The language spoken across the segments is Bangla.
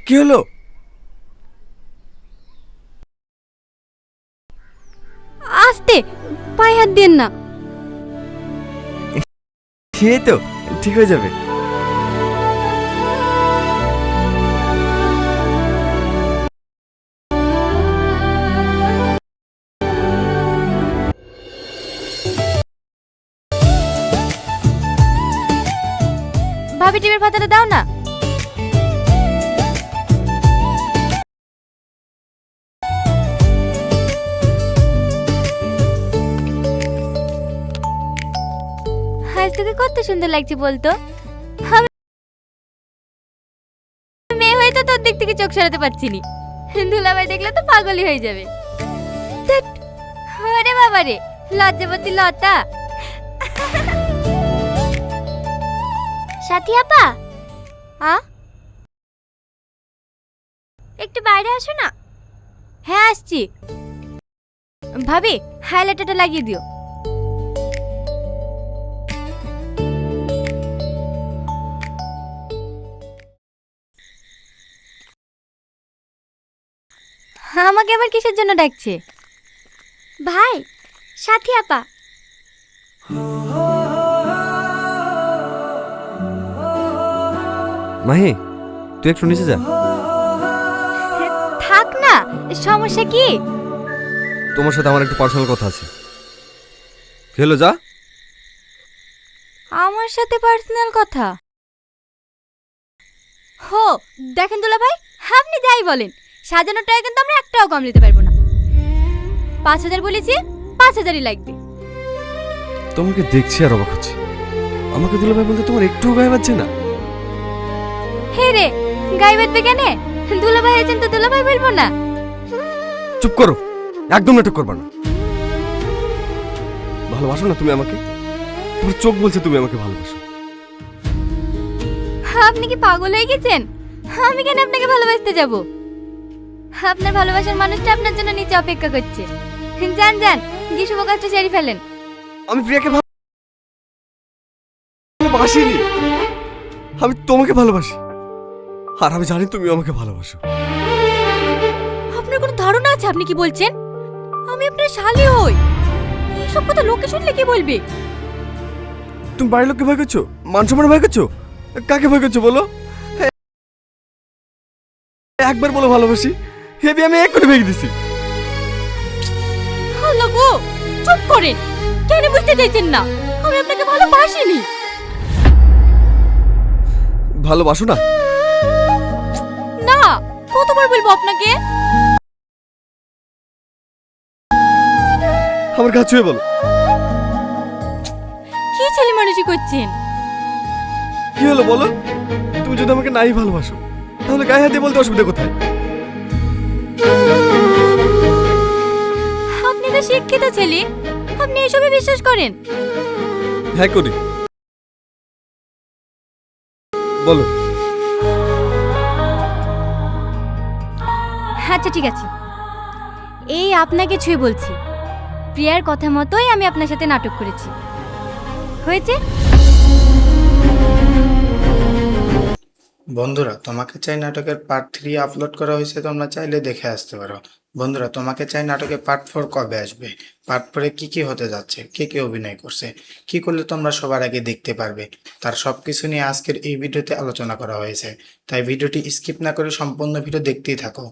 কি হলো? আস্তে, পায়ে হাত দেন না। এই তো ঠিক হয়ে যাবে। ভাবি, টিভির পাতাটা দাও না। আজ তোকে কত সুন্দর লাগছে বলতো। আমি মেয়ে হয়ে তো তোর দিক থেকে চোখ সরাতে পারছি নি। দুলাভাই দেখলে তো পাগলই হয়ে যাবে। ধ্যাৎ, ওরে বাবা রে, লজ্জাবতী লতা। সাথী আপা, একটু বাইরে আসো না। হ্যাঁ আসছি। ভাবি, হাইলাইটারটা লাগিয়ে দিও। আমাকে আবার কিসের জন্য ডাকছে? ভাই, সাথী আপা। মাহি, তুই একটু নিচে যা। থাক না, সমস্যা কি? তোমার সাথে আমার একটু পার্সোনাল কথা আছে। কি হলো, যা। আমার সাথে পার্সোনাল কথা? হো, দেখেন দুলাভাই, আপনি যাই বলেন, সাজানোর টাকা কিন্তু আমরা একটাও কম নিতে পারবো না। 5,000 বলেছি, 5,000ই লাগবে। তোমাকে দেখছি আর অবাক হচ্ছি। আমাকে দুলাভাই বলতে তোমার একটুও গায়ে বাজছে না? হে রে, গায়ে বাঁধবে কেন? দুলাভাই আছেন তো দুলাভাই বলবো না? চুপ করো, একদম নাটক করবা না। ভালোবাসো না তুমি আমাকে? তোমার চোখ বলছে তুমি আমাকে ভালোবাসো। আপনি কি পাগল হয়ে গেছেন? আমি কেন আপনাকে ভালোবাসতে যাব? আপনার ভালোবাসার মানুষটা আপনার জন্য নিচে অপেক্ষা করছে। যান যান, গিয়ে শুভ কাজটা সেরে ফেলেন। আমি প্রিয়াকে ভালোবাসিনি, আমি তোমাকে ভালোবাসি। আর আমি জানি তুমি আমাকে ভালোবাসো। আপনার কোনো ধারণা আছে আপনি কি বলছেন? আমি আপনার শালি হই। এইসব কথা লোকে শুনলে কি বলবে? তুমি বাড়ির লোককে ভয় করছো? মান সম্মানে ভয় করছো? কাকে ভয় করছো বলো? একবার বলো ভালোবাসি, হেবি আমি এক করে ভেঙে দিছি। আল্লাহ গো, চুপ করেন। কেন বুঝতে চাইছেন না? আমি আপনাকে ভালোবাসিনি। ভালোবাসো না? না, কতবার বলবো আপনাকে? আমার কাছে ছুঁয়ে বলো। কি ছেলে মানুষই করছেন? কি হলো বলো? তুমি যদি আমাকে নাই ভালোবাসো, তাহলে গায়ে হাত দিয়ে বলতে অসুবিধা কোথায়? আপনি তো শিক্ষিত ছেলে, আপনি এসবে বিশ্বাস করেন? হ্যাঁ করি। বলো। আচ্ছা ঠিক আছে, এই আপনাকে ছুঁয়ে বলছি, প্রিয়ার কথা মতোই আমি আপনার সাথে নাটক করেছি। হয়েছে? বন্ধুরা, তোমাকে চাই নাটকের পার্ট 3 আপলোড করা হয়েছে, তোমরা চাইলে দেখে আসতে পারো। বন্ধুরা, তোমাকে চাই নাটকের পার্ট 4 কবে আসবে, পার্ট 4-এ কি কি হতে যাচ্ছে, কে কে অভিনয় করছে, কি করলে তোমরা সবার আগে দেখতে পারবে, তার সবকিছু নিয়ে আজকের এই ভিডিওতে আলোচনা করা হয়েছে। তাই ভিডিওটি স্কিপ না করে সম্পূর্ণ ভিডিও দেখতেই থাকো।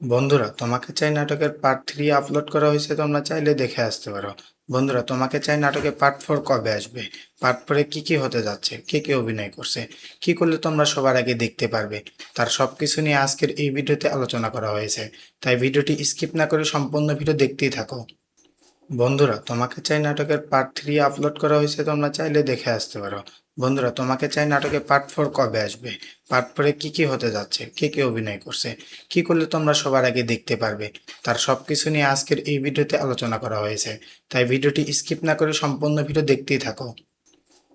বন্ধুরা, তোমাকে চাই নাটকের পার্ট 3 আপলোড করা হয়েছে, তোমরা চাইলে দেখে আসতে পারো। বন্ধুরা, তোমাকে চাই নাটকের পার্ট 4 কবে আসবে, পার্ট 4-এ কি কি হতে যাচ্ছে, কে কে অভিনয় করছে, কি করলে তোমরা সবার আগে দেখতে পারবে, তার সবকিছু নিয়ে আজকের এই ভিডিওতে আলোচনা করা হয়েছে। তাই ভিডিওটি স্কিপ না করে সম্পূর্ণ ভিডিও দেখতেই থাকো। বন্ধুরা, তোমাকে চাই নাটকের পার্ট 3 আপলোড করা হয়েছে, তোমরা চাইলে দেখে আসতে পারো। বন্ধুরা, তোমাকে চাই নাটকের পার্ট 4 কবে আসবে, পার্ট 4-এ কি কি হতে যাচ্ছে, কে কে অভিনয় করছে, কি করলে তোমরা সবার আগে দেখতে পারবে, তার সবকিছু নিয়ে আজকের এই ভিডিওতে আলোচনা করা হয়েছে। তাই ভিডিওটি স্কিপ না করে সম্পূর্ণ ভিডিও দেখতেই থাকো।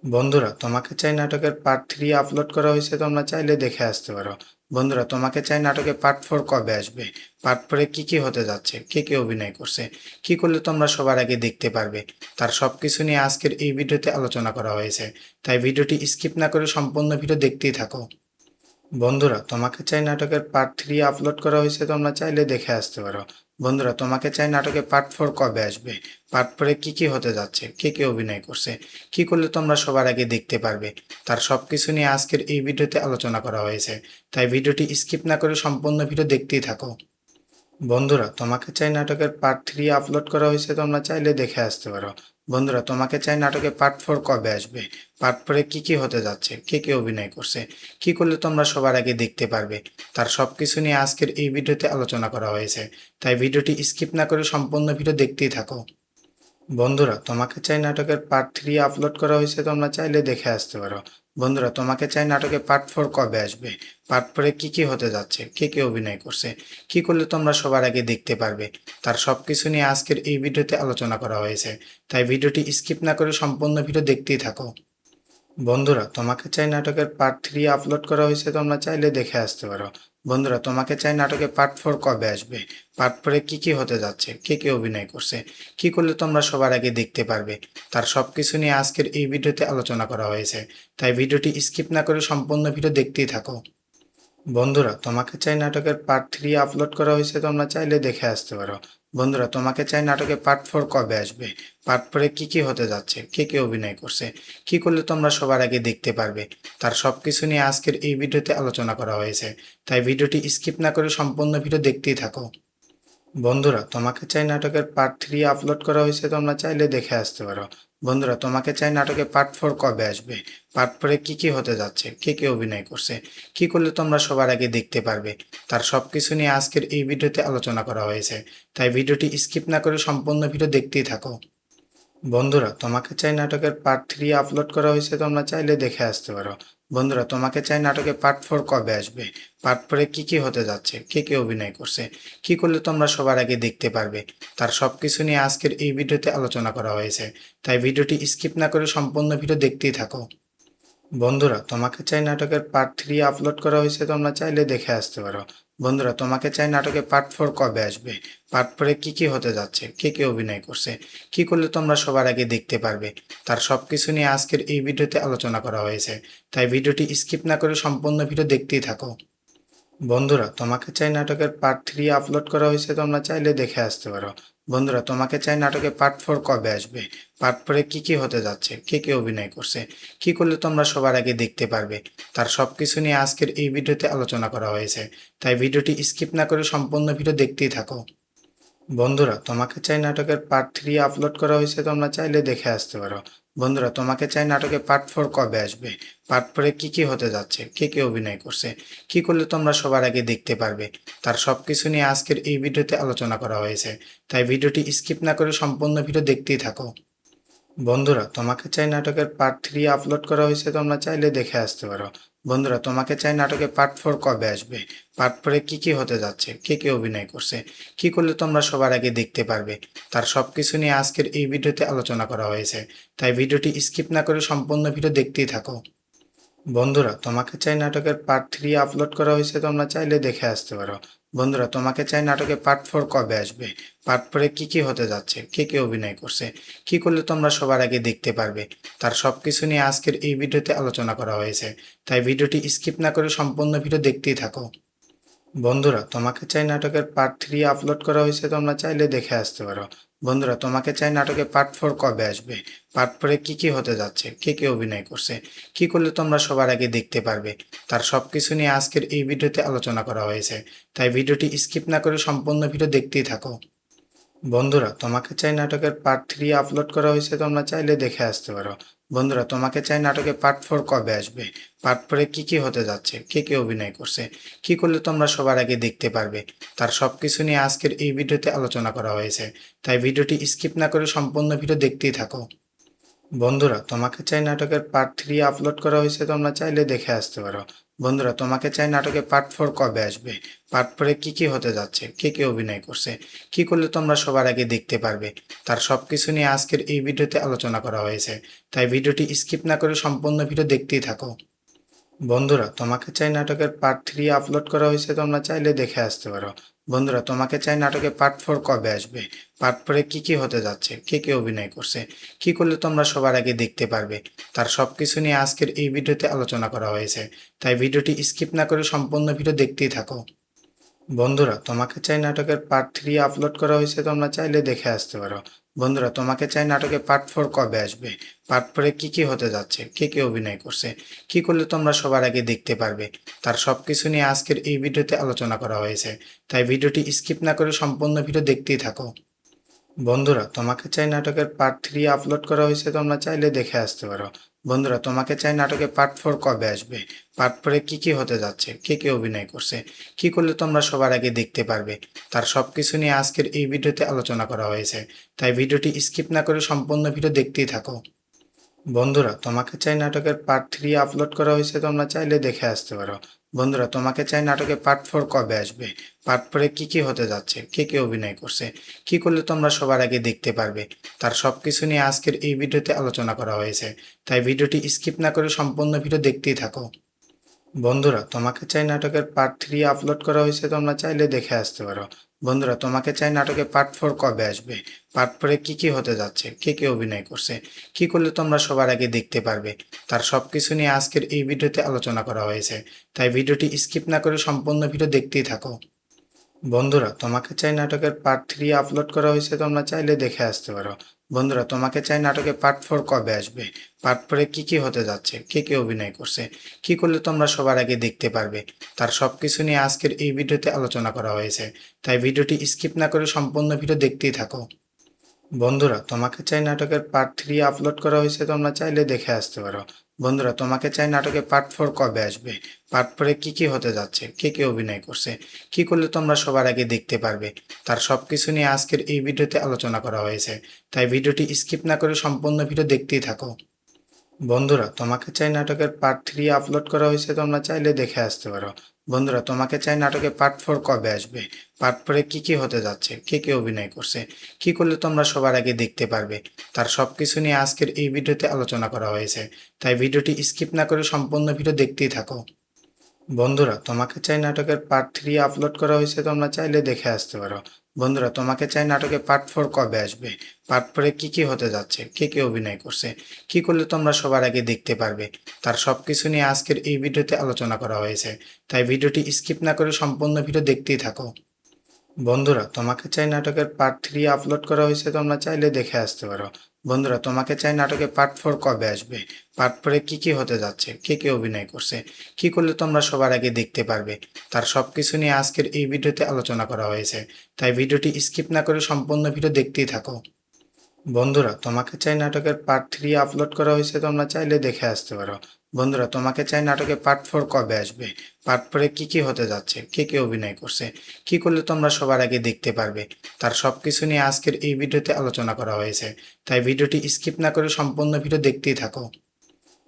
বন্ধুরা, তোমাকে চাই নাটকের পার্ট 3 আপলোড করা হয়েছে, তোমরা চাইলে দেখে আসতে পারো। বন্ধুরা, তোমাকে চাই নাটকের পার্ট 4 কবে আসবে, পার্ট 4-এ কি কি হতে যাচ্ছে, কে কে অভিনয় করছে, কি করলে তোমরা সবার আগে দেখতে পারবে, তার সবকিছু নিয়ে আজকের এই ভিডিওতে আলোচনা করা হয়েছে। তাই ভিডিওটি স্কিপ না করে সম্পূর্ণ ভিডিও দেখতেই থাকো। বন্ধুরা তোমাকে চাই নাটকের পার্ট 3 আপলোড করা হয়েছে, তোমরা চাইলে দেখে আসতে পারো। বন্ধুরা তোমাকে চাই নাটকের পার্ট 4 কবে আসবে, পার্ট 4-এ কি কি হতে যাচ্ছে, কে কে অভিনয় করছে, কি করলে তোমরা সবার আগে দেখতে পারবে, তার সবকিছু নিয়ে আজকের এই ভিডিওতে আলোচনা করা হয়েছে। তাই ভিডিওটি স্কিপ না করে সম্পূর্ণ ভিডিও দেখতেই থাকো। বন্ধুরা তোমাকে চাই নাটকের পার্ট 3 আপলোড করা হয়েছে, তোমরা চাইলে দেখে আসতে পারো। বন্ধুরা তোমাকে চাই নাটকের পার্ট 4 কবে আসবে, পার্ট 4-এ কি কি হতে যাচ্ছে, কে কে অভিনয় করছে, কি করলে তোমরা সবার আগে দেখতে পারবে, তার সবকিছু নিয়ে আজকের এই ভিডিওতে আলোচনা করা হয়েছে। তাই ভিডিওটি স্কিপ না করে সম্পূর্ণ ভিডিও দেখতেই থাকো। বন্ধুরা তোমাকে চাই নাটকের পার্ট 3 আপলোড করা হয়েছে, তোমরা চাইলে দেখে আসতে পারো। বন্ধুরা তোমাকে চাই নাটকের পার্ট 4 কবে আসবে, পার্ট 4-এ কি কি হতে যাচ্ছে, কে কে অভিনয় করছে, কি করলে তোমরা সবার আগে দেখতে পারবে, তার সবকিছু নিয়ে আজকের এই ভিডিওতে আলোচনা করা হয়েছে। তাই ভিডিওটি স্কিপ না করে সম্পূর্ণ ভিডিও দেখতেই থাকো। বন্ধুরা তোমাকে চাই নাটকের পার্ট 3 আপলোড করা হয়েছে, তোমরা চাইলে দেখে আসতে পারো। বন্ধুরা তোমাকে চাই নাটকের পার্ট 4 কবে আসবে, পার্ট 4-এ কি কি হতে যাচ্ছে, কে কে অভিনয় করছে, কি করলে তোমরা সবার আগে দেখতে পারবে, তার সবকিছু নিয়ে আজকের এই ভিডিওতে আলোচনা করা হয়েছে। তাই ভিডিওটি স্কিপ না করে সম্পূর্ণ ভিডিও দেখতেই থাকো। বন্ধুরা তোমাকে চাই নাটকের পার্ট 3 আপলোড করা হয়েছে, তোমরা চাইলে দেখে আসতে পারো। বন্ধুরা তোমাকে চাই নাটকের পার্ট 4 কবে আসবে, পার্ট 4-এ কি কি হতে যাচ্ছে, কে কে অভিনয় করছে, কি করলে তোমরা সবার আগে দেখতে পারবে, তার সবকিছু নিয়ে আজকের এই ভিডিওতে আলোচনা করা হয়েছে। তাই ভিডিওটি স্কিপ না করে সম্পূর্ণ ভিডিও দেখতেই থাকো। বন্ধুরা তোমাকে চাই নাটকের পার্ট 3 আপলোড করা হয়েছে, তোমরা চাইলে দেখে আসতে পারো। বন্ধুরা তোমাকে চাই নাটকের পার্ট 4 কবে আসবে, পার্ট 4-এ কি কি হতে যাচ্ছে, কে কে অভিনয় করছে, কি করলে তোমরা সবার আগে দেখতে পারবে, তার সবকিছু নিয়ে আজকের এই ভিডিওতে আলোচনা করা হয়েছে। তাই ভিডিওটি স্কিপ না করে সম্পূর্ণ ভিডিও দেখতেই থাকো। বন্ধুরা তোমাকে চাই নাটকের পার্ট 3 আপলোড করা হয়েছে, তোমরা চাইলে দেখে আসতে পারো। বন্ধুরা তোমাকে চাই নাটকের পার্ট 4 কবে আসবে, পার্ট 4-এ কি কি হতে যাচ্ছে, কে কে অভিনয় করছে, কি করলে তোমরা সবার আগে দেখতে পারবে, তার সবকিছু নিয়ে আজকের এই ভিডিওতে আলোচনা করা হয়েছে। তাই ভিডিওটি স্কিপ না করে সম্পূর্ণ ভিডিও দেখতেই থাকো। বন্ধুরা তোমাকে চাই নাটকের পার্ট 3 আপলোড করা হয়েছে, তোমরা চাইলে দেখে আসতে পারো। বন্ধুরা তোমাকে চাই নাটকের পার্ট 4 কবে আসবে, পার্ট 4-এ কি কি হতে যাচ্ছে, কে কে অভিনয় করছে, কি করলে তোমরা সবার আগে দেখতে পারবে, তার সবকিছু নিয়ে আজকের এই ভিডিওতে আলোচনা করা হয়েছে। তাই ভিডিওটি স্কিপ না করে সম্পূর্ণ ভিডিও দেখতেই থাকো। বন্ধুরা তোমাকে চাই নাটকের পার্ট 3 আপলোড করা হয়েছে, তোমরা চাইলে দেখে আসতে পারো। বন্ধুরা তোমাকে চাই নাটকের পার্ট 4 কবে আসবে, পার্ট 4-এ কি কি হতে যাচ্ছে, কে কে অভিনয় করছে, কি করলে তোমরা সবার আগে দেখতে পারবে, তার সবকিছু নিয়ে আজকের এই ভিডিওতে আলোচনা করা হয়েছে। তাই ভিডিওটি স্কিপ না করে সম্পূর্ণ ভিডিও দেখতেই থাকো। বন্ধুরা তোমাকে চাই নাটকের পার্ট 3 আপলোড করা হয়েছে, তোমরা চাইলে দেখে আসতে পারো। বন্ধুরা তোমাকে চাই নাটকের পার্ট 4 কবে আসবে, পার্ট 4-এ কি কি হতে যাচ্ছে, কে কে অভিনয় করছে, কি করলে তোমরা সবার আগে দেখতে পারবে, তার সবকিছু নিয়ে আজকের এই ভিডিওতে আলোচনা করা হয়েছে। তাই ভিডিওটি স্কিপ না করে সম্পূর্ণ ভিডিও দেখতেই থাকো। বন্ধুরা তোমাকে চাই নাটকের পার্ট 3 আপলোড করা হয়েছে, তোমরা চাইলে দেখে আসতে পারো। বন্ধুরা তোমাকে চাই নাটকের পার্ট 4 কবে আসবে, পার্ট 4-এ কি কি হতে যাচ্ছে, কে কে অভিনয় করছে, কি করলে তোমরা সবার আগে দেখতে পারবে, তার সবকিছু নিয়ে আজকের এই ভিডিওতে আলোচনা করা হয়েছে। তাই ভিডিওটি স্কিপ না করে সম্পূর্ণ ভিডিও দেখতেই থাকো। বন্ধুরা তোমাকে চাই নাটকের পার্ট 3 আপলোড করা হয়েছে, তোমরা চাইলে দেখে আসতে পারো। বন্ধুরা তোমাকে চাই নাটকের পার্ট 4 কবে আসবে, পার্ট 4-এ কি কি হতে যাচ্ছে, কে কে অভিনয় করছে, কি করলে তোমরা সবার আগে দেখতে পারবে, তার সবকিছু নিয়ে আজকের এই ভিডিওতে আলোচনা করা হয়েছে। তাই ভিডিওটি স্কিপ না করে সম্পূর্ণ ভিডিও দেখতেই থাকো। বন্ধুরা তোমাকে চাই নাটকের পার্ট 3 আপলোড করা হয়েছে, তোমরা চাইলে দেখে আসতে পারো। বন্ধুরা তোমাকে চাই নাটকের পার্ট 4 কবে আসবে, পার্ট 4-এ কি কি হতে যাচ্ছে, কে কে অভিনয় করছে, কি করলে তোমরা সবার আগে দেখতে পারবে, তার সবকিছু নিয়ে আজকের এই ভিডিওতে আলোচনা করা হয়েছে। তাই ভিডিওটি স্কিপ না করে সম্পূর্ণ ভিডিও দেখতেই থাকো। বন্ধুরা তোমাকে চাই নাটকের পার্ট 3 আপলোড করা হয়েছে, তোমরা চাইলে দেখে আসতে পারো। বন্ধুরা তোমাকে চাই নাটকের পার্ট 4 কবে আসবে, পার্ট 4-এ কি কি হতে যাচ্ছে, কে কে অভিনয় করছে, কি করলে তোমরা সবার আগে দেখতে পারবে, তার সবকিছু নিয়ে আজকের এই ভিডিওতে আলোচনা করা হয়েছে। তাই ভিডিওটি স্কিপ না করে সম্পূর্ণ ভিডিও দেখতেই থাকো। বন্ধুরা তোমাকে চাই নাটকের পার্ট 3 আপলোড করা হয়েছে, তোমরা চাইলে দেখে আসতে পারো। বন্ধুরা তোমাকে চাই নাটকের পার্ট 4 কবে আসবে, পার্ট 4-এ কি কি হতে যাচ্ছে, কে কে অভিনয় করছে, কি করলে তোমরা সবার আগে দেখতে পারবে, তার সবকিছু নিয়ে আজকের এই ভিডিওতে আলোচনা করা হয়েছে। তাই ভিডিওটি স্কিপ না করে সম্পূর্ণ ভিডিও দেখতেই থাকো। বন্ধুরা তোমাকে চাই নাটকের পার্ট 3 আপলোড করা হয়েছে, তোমরা চাইলে দেখে আসতে পারো। বন্ধুরা তোমাকে চাই নাটকে পার্ট 4 কবে আসবে, পার্ট 4-এ কি কি হতে যাচ্ছে, কে কে অভিনয় করছে, কি করলে তোমরা সবার আগে দেখতে পারবে, তার সবকিছু নিয়ে আজকের এই ভিডিওতে আলোচনা করা হয়েছে। তাই ভিডিওটি স্কিপ না করে সম্পূর্ণ ভিডিও দেখতেই থাকো। বন্ধুরা তোমাকে চাই নাটকের পার্ট 3 আপলোড করা হয়েছে, তোমরা চাইলে দেখে আসতে পারো। বন্ধুরা তোমাকে চাই নাটকে পার্ট 4 কবে আসবে, পার্ট 4-এ কি কি হতে যাচ্ছে, কে কে অভিনয় করছে, কি করলে তোমরা সবার আগে দেখতে পারবে, তার সবকিছু নিয়ে আজকের এই ভিডিওতে আলোচনা করা হয়েছে। তাই ভিডিওটি স্কিপ না করে সম্পূর্ণ ভিডিও দেখতেই থাকো। বন্ধুরা তোমাকে চাই নাটকের পার্ট 3 আপলোড করা হয়েছে, তোমরা চাইলে দেখে আসতে পারো। বন্ধুরা তোমাকে চাই নাটকে পার্ট 4 কবে আসবে, পার্ট 4-এ কি কি হতে যাচ্ছে, কে কে অভিনয় করছে, কি করলে তোমরা সবার আগে দেখতে পারবে, তার সবকিছু নিয়ে আজকের এই ভিডিওতে আলোচনা করা হয়েছে। তাই ভিডিওটি স্কিপ না করে সম্পূর্ণ ভিডিও দেখতেই থাকো। বন্ধুরা তোমাকে চাই নাটকের পার্ট 3 আপলোড করা হয়েছে, তোমরা চাইলে দেখে আসতে পারো। বন্ধুরা তোমাকে চাই নাটকে পার্ট 4 কবে আসবে, পার্ট 4-এ কি কি হতে যাচ্ছে, কে কে অভিনয় করছে, কি করলে তোমরা সবার আগে দেখতে পারবে, তার সবকিছু নিয়ে আজকের এই ভিডিওতে আলোচনা করা হয়েছে। তাই ভিডিওটি স্কিপ না করে সম্পূর্ণ ভিডিও দেখতেই থাকো। বন্ধুরা তোমাকে চাই নাটকের পার্ট 3 আপলোড করা হয়েছে, তোমরা চাইলে দেখে আসতে পারো। বন্ধুরা তোমাকে চাই নাটকে পার্ট 4 কবে আসবে, পার্ট 4-এ কি কি হতে যাচ্ছে, কে কে অভিনয় করছে, কি করলে তোমরা সবার আগে দেখতে পারবে, তার সবকিছু নিয়ে আজকের এই ভিডিওতে আলোচনা করা হয়েছে। তাই ভিডিওটি স্কিপ না করে সম্পূর্ণ ভিডিও দেখতেই থাকো। বন্ধুরা তোমাকে চাই নাটকের পার্ট 3 আপলোড করা হয়েছে, তোমরা চাইলে দেখে আসতে পারো। বন্ধুরা তোমাকে চাই নাটকে পার্ট 4 কবে আসবে, পার্ট 4-এ কি কি হতে যাচ্ছে, কে কে অভিনয় করছে, কি করলে তোমরা সবার আগে দেখতে পারবে, তার সবকিছু নিয়ে আজকের এই ভিডিওতে আলোচনা করা হয়েছে। তাই ভিডিওটি স্কিপ না করে সম্পূর্ণ ভিডিও দেখতেই থাকো। বন্ধুরা তোমাকে চাই নাটকের পার্ট 3 আপলোড করা হয়েছে, তোমরা চাইলে দেখে আসতে পারো। বন্ধুরা তোমাকে চাই নাটকে পার্ট 4 কবে আসবে, পার্ট 4-এ কি কি হতে যাচ্ছে, কে কে অভিনয় করছে, কি করলে তোমরা সবার আগে দেখতে পারবে, তার সবকিছু নিয়ে আজকের এই ভিডিওতে আলোচনা করা হয়েছে। তাই ভিডিওটি স্কিপ না করে সম্পূর্ণ ভিডিও দেখতেই থাকো। বন্ধুরা তোমাকে চাই নাটকের পার্ট 3 আপলোড করা হয়েছে, তোমরা চাইলে দেখে আসতে পারো। বন্ধুরা তোমাকে চাই নাটকে পার্ট 4 কবে আসবে, পার্ট 4-এ কি কি হতে যাচ্ছে, কে কে অভিনয় করছে, কি করলে তোমরা সবার আগে দেখতে পারবে, তার সবকিছু নিয়ে আজকের এই ভিডিওতে আলোচনা করা হয়েছে। তাই ভিডিওটি স্কিপ না করে সম্পূর্ণ ভিডিও দেখতেই থাকো। বন্ধুরা তোমাকে চাই নাটকের পার্ট 3 আপলোড করা হয়েছে, তোমরা চাইলে দেখে আসতে পারো। বন্ধুরা তোমাকে চাই নাটকে পার্ট 4 কবে আসবে, পার্ট 4-এ কি কি হতে যাচ্ছে, কে কে অভিনয় করছে, কি করলে তোমরা সবার আগে দেখতে পারবে, তার সবকিছু নিয়ে আজকের এই ভিডিওতে আলোচনা করা হয়েছে। তাই ভিডিওটি স্কিপ না করে সম্পূর্ণ ভিডিও দেখতেই থাকো। বন্ধুরা তোমাকে চাই নাটকের পার্ট 3 আপলোড করা হয়েছে, তোমরা চাইলে দেখে আসতে পারো। বন্ধুরা তোমাকে চাই নাটকে পার্ট 4 কবে আসবে, পার্ট 4-এ কি কি হতে যাচ্ছে, কে কে অভিনয় করছে, কি করলে তোমরা সবার আগে দেখতে পারবে, তার সবকিছু নিয়ে আজকের এই ভিডিওতে আলোচনা করা হয়েছে। তাই ভিডিওটি স্কিপ না করে সম্পূর্ণ ভিডিও দেখতেই থাকো। বন্ধুরা তোমাকে চাই নাটকের পার্ট 3 আপলোড করা হয়েছে, তোমরা চাইলে দেখে আসতে পারো। বন্ধুরা তোমাকে চাই নাটকে পার্ট 4 কবে আসবে, পার্ট 4-এ কি কি হতে যাচ্ছে, কে কে অভিনয় করছে, কি করলে তোমরা সবার আগে দেখতে পারবে, তার সবকিছু নিয়ে আজকের এই ভিডিওতে আলোচনা করা হয়েছে। তাই ভিডিওটি স্কিপ না করে সম্পূর্ণ ভিডিও দেখতেই থাকো।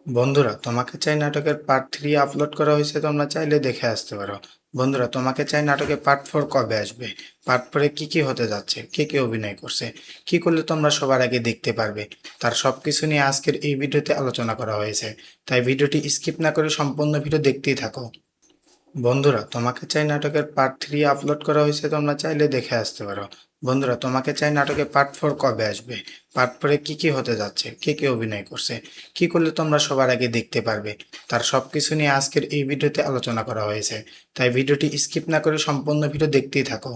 বন্ধুরা তোমাকে চাই নাটকের পার্ট 3 আপলোড করা হয়েছে, তোমরা চাইলে দেখে আসতে পারো। বন্ধুরা তোমাকে চাই নাটকে পার্ট 4 কবে আসবে, পার্ট 4-এ কি কি হতে যাচ্ছে, কে কে অভিনয় করছে, কি করলে তোমরা সবার আগে দেখতে পারবে, তার সবকিছু নিয়ে আজকের এই ভিডিওতে আলোচনা করা হয়েছে। তাই ভিডিওটি স্কিপ না করে সম্পূর্ণ ভিডিও দেখতেই থাকো। বন্ধুরা তোমাকে চাই নাটকের পার্ট 3 আপলোড করা হয়েছে, তোমরা চাইলে দেখে আসতে পারো। বন্ধুরা তোমাকে চাই নাটকে পার্ট 4 কবে আসবে, পার্ট 4-এ কি কি হতে যাচ্ছে, কে কে অভিনয় করছে, কি করলে তোমরা সবার আগে দেখতে পারবে, তার সবকিছু নিয়ে আজকের এই ভিডিওতে আলোচনা করা হয়েছে। তাই ভিডিওটি স্কিপ না করে সম্পূর্ণ ভিডিও দেখতেই থাকো।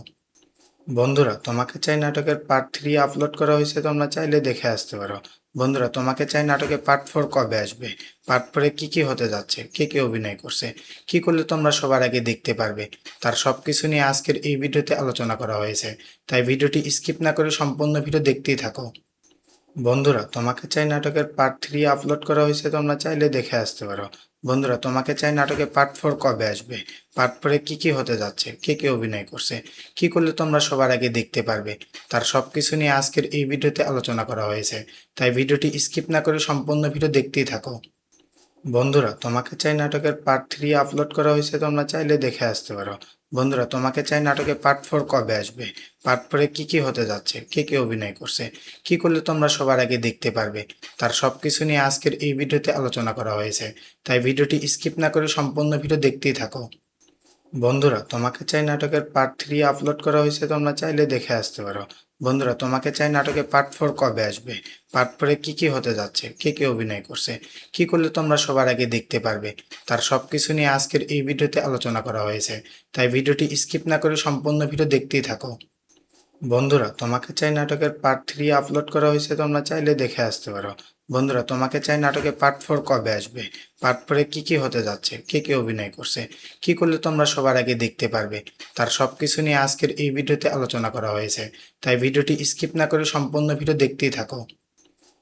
বন্ধুরা তোমাকে চাই নাটকের পার্ট 3 আপলোড করা হয়েছে, তোমরা চাইলে দেখে আসতে পারো। বন্ধুরা তোমাকে চাই নাটকে পার্ট 4 কবে আসবে, পার্ট 4-এ কি কি হতে যাচ্ছে, কে কে অভিনয় করছে, কি করলে তোমরা সবার আগে দেখতে পারবে, তার সবকিছু নিয়ে আজকের এই ভিডিওতে আলোচনা করা হয়েছে। তাই ভিডিওটি স্কিপ না করে সম্পূর্ণ ভিডিও দেখতেই থাকো। বন্ধুরা তোমাকে চাই নাটকের পার্ট 3 আপলোড করা হয়েছে, তোমরা চাইলে দেখে আসতে পারো। বন্ধুরা তোমাকে চাই নাটকে পার্ট 4 কবে আসবে, পার্ট 4-এ কি কি হতে যাচ্ছে, কে কে অভিনয় করছে, কি করলে তোমরা সবার আগে দেখতে পারবে, তার সবকিছু নিয়ে আজকের এই ভিডিওতে আলোচনা করা হয়েছে। তাই ভিডিওটি স্কিপ না করে সম্পূর্ণ ভিডিও দেখতেই থাকো। বন্ধুরা তোমাকে চাই নাটকের পার্ট 3 আপলোড করা হয়েছে, তোমরা চাইলে দেখে আসতে পারো। বন্ধুরা তোমাকে চাই নাটকে পার্ট 4 কবে আসবে, পার্ট 4-এ কি কি হতে যাচ্ছে, কে কে অভিনয় করছে, কি করলে তোমরা সবার আগে দেখতে পারবে, তার সবকিছু নিয়ে আজকের এই ভিডিওতে আলোচনা করা হয়েছে। তাই ভিডিওটি স্কিপ না করে সম্পূর্ণ ভিডিও দেখতেই থাকো। বন্ধুরা তোমাকে চাই নাটকের পার্ট 3 আপলোড করা হয়েছে, তোমরা চাইলে দেখে আসতে পারো। বন্ধুরা তোমাকে চাই নাটকের পার্ট 4 কবে আসবে, পার্ট 4-এ কি কি হতে যাচ্ছে, কে কে অভিনয় করছে, কি করলে তোমরা সবার আগে দেখতে পারবে, তার সবকিছু নিয়ে আজকের এই ভিডিওতে আলোচনা করা হয়েছে। তাই ভিডিওটি স্কিপ না করে সম্পূর্ণ ভিডিও দেখতেই থাকো। বন্ধুরা তোমাকে চাই নাটকের পার্ট 3 আপলোড করা হয়েছে, তোমরা চাইলে দেখে আসতে পারো। বন্ধুরা তোমাকে চাই নাটকের পার্ট 4 কবে আসবে, পার্ট 4-এ কি কি হতে যাচ্ছে, কে কে অভিনয় করছে, কি করলে তোমরা সবার আগে দেখতে পারবে, তার সবকিছু নিয়ে আজকের এই ভিডিওতে আলোচনা করা হয়েছে। তাই ভিডিওটি স্কিপ না করে সম্পূর্ণ ভিডিও দেখতেই থাকো।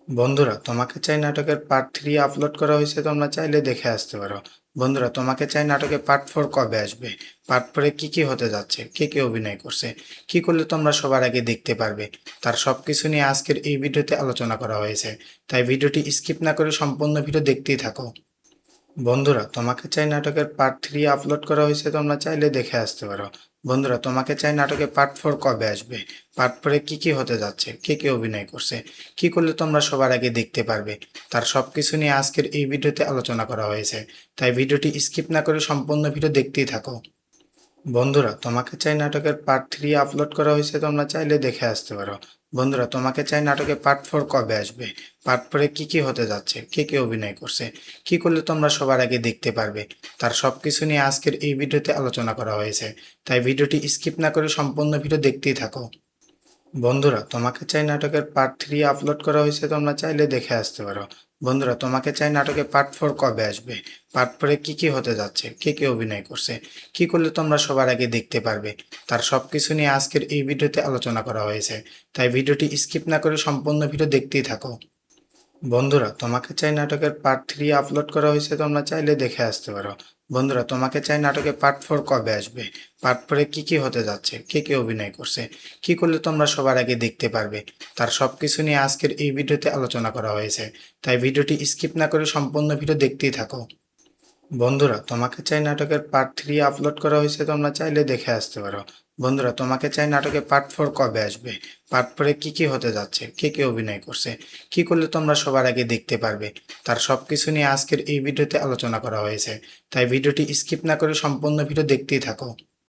বন্ধুরা তোমাকে চাই নাটকের পার্ট 3 আপলোড করা হয়েছে, তোমরা চাইলে দেখে আসতে পারো। বন্ধুরা তোমাকে চাই নাটকের পার্ট 4 কবে আসবে, পার্ট 4-এ কি কি হতে যাচ্ছে, কে কে অভিনয় করছে, কি করলে তোমরা সবার আগে দেখতে পারবে, তার সবকিছু নিয়ে আজকের এই ভিডিওতে আলোচনা করা হয়েছে। তাই ভিডিওটি স্কিপ না করে সম্পূর্ণ ভিডিও দেখতেই থাকো। বন্ধুরা তোমাকে চাই নাটকের পার্ট 3 আপলোড করা হয়েছে, তোমরা চাইলে দেখে আসতে পারো। বন্ধুরা তোমাকে চাই নাটকের পার্ট 4 কবে আসবে, পার্ট 4-এ কি কি হতে যাচ্ছে, কে কে অভিনয় করছে, কি করলে তোমরা সবার আগে দেখতে পারবে, তার সবকিছু নিয়ে আজকের এই ভিডিওতে আলোচনা করা হয়েছে। তাই ভিডিওটি স্কিপ না করে সম্পূর্ণ ভিডিও দেখতেই থাকো। বন্ধুরা তোমাকে চাই নাটকের পার্ট 3 আপলোড করা হয়েছে, তোমরা চাইলে দেখে আসতে পারো। বন্ধুরা তোমাকে চাই নাটকের পার্ট 4 কবে আসবে, পার্ট 4-এ কি কি হতে যাচ্ছে, কে কে অভিনয় করছে, কি করলে তোমরা সবার আগে দেখতে পারবে, তার সবকিছু নিয়ে আজকের এই ভিডিওতে আলোচনা করা হয়েছে। তাই ভিডিওটি স্কিপ না করে সম্পূর্ণ ভিডিও দেখতেই থাকো। বন্ধুরা তোমাকে চাই নাটকের পার্ট 3 আপলোড করা হয়েছে, তোমরা চাইলে দেখে আসতে পারো। বন্ধুরা তোমাকে চাই নাটকের পার্ট 4 কবে আসবে, পার্ট 4-এ কি কি হতে যাচ্ছে, কে কে অভিনয় করছে, কি করলে তোমরা সবার আগে দেখতে পারবে, তার সবকিছু নিয়ে আজকের এই ভিডিওতে আলোচনা করা হয়েছে। তাই ভিডিওটি স্কিপ না করে সম্পূর্ণ ভিডিও দেখতেই থাকো। বন্ধুরা তোমাকে চাই নাটকের পার্ট 3 আপলোড করা হয়েছে, তোমরা চাইলে দেখে আসতে পারো। বন্ধুরা তোমাকে চাই নাটকের পার্ট 4 কবে আসবে, পার্ট 4-এ কি কি হতে যাচ্ছে, কে কে অভিনয় করছে, কি করলে তোমরা সবার আগে দেখতে পারবে, তার সবকিছু নিয়ে আজকের এই ভিডিওতে আলোচনা করা হয়েছে। তাই ভিডিওটি স্কিপ না করে সম্পূর্ণ ভিডিও দেখতেই থাকো। বন্ধুরা তোমাকে চাই নাটকের পার্ট 3 আপলোড করা হয়েছে, তোমরা চাইলে দেখে আসতে পারো। বন্ধুরা তোমাকে চাই নাটকের পার্ট 4 কবে আসবে, পার্ট 4-এ কি কি হতে যাচ্ছে, কে কে অভিনয় করছে, কি করলে তোমরা সবার আগে দেখতে পারবে, তার সবকিছু নিয়ে আজকের এই ভিডিওতে আলোচনা করা হয়েছে। তাই ভিডিওটি স্কিপ না করে সম্পূর্ণ ভিডিও দেখতেই থাকো। বন্ধুরা তোমাকে চাই নাটকের পার্ট 3 আপলোড করা হয়েছে, তোমরা চাইলে দেখে আসতে পারো। বন্ধুরা তোমাকে চাই নাটকের পার্ট 4 কবে আসবে, পার্ট 4-এ কি কি হতে যাচ্ছে, কে কে অভিনয় করছে, কি করলে তোমরা সবার আগে দেখতে পারবে, তার সবকিছু নিয়ে আজকের এই ভিডিওতে আলোচনা করা হয়েছে। তাই ভিডিওটি স্কিপ না করে সম্পূর্ণ ভিডিও দেখতেই থাকো।